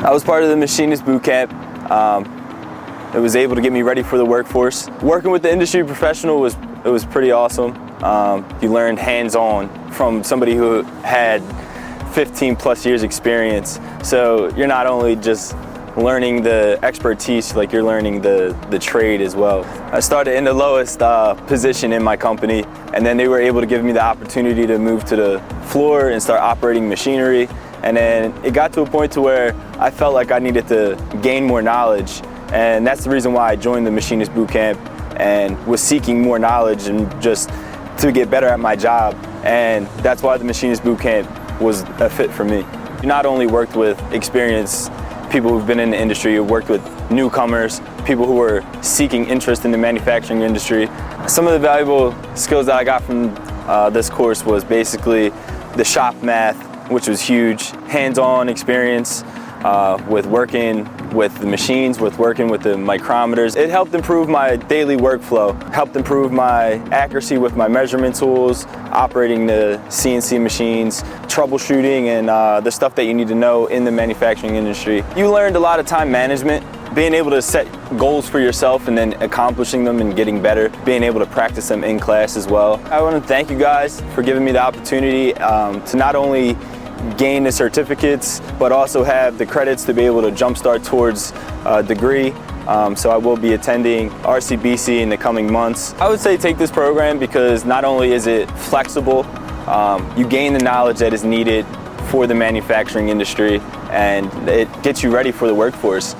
I was part of the machinist boot camp. It was able to get me ready for the workforce. Working with the industry professional was pretty awesome. You learned hands-on from somebody who had 15 plus years experience. So you're not only just learning the expertise, like you're learning the trade as well. I started in the lowest position in my company, and then they were able to give me the opportunity to move to the floor and start operating machinery. And then it got to a point to where I felt like I needed to gain more knowledge. And that's the reason why I joined the machinist boot camp and was seeking more knowledge and just to get better at my job. And that's why the machinist boot camp was a fit for me. You not only worked with experienced people who've been in the industry, you worked with newcomers, people who were seeking interest in the manufacturing industry. Some of the valuable skills that I got from this course was basically the shop math, which was huge, hands-on experience with working with the machines, with working with the micrometers. It helped improve my daily workflow, helped improve my accuracy with my measurement tools, operating the CNC machines, troubleshooting, and the stuff that you need to know in the manufacturing industry. You learned a lot of time management, being able to set goals for yourself and then accomplishing them and getting better, being able to practice them in class as well. I want to thank you guys for giving me the opportunity to not only gain the certificates, but also have the credits to be able to jumpstart towards a degree. So I will be attending RCBC in the coming months. I would say take this program because not only is it flexible, you gain the knowledge that is needed for the manufacturing industry, and it gets you ready for the workforce.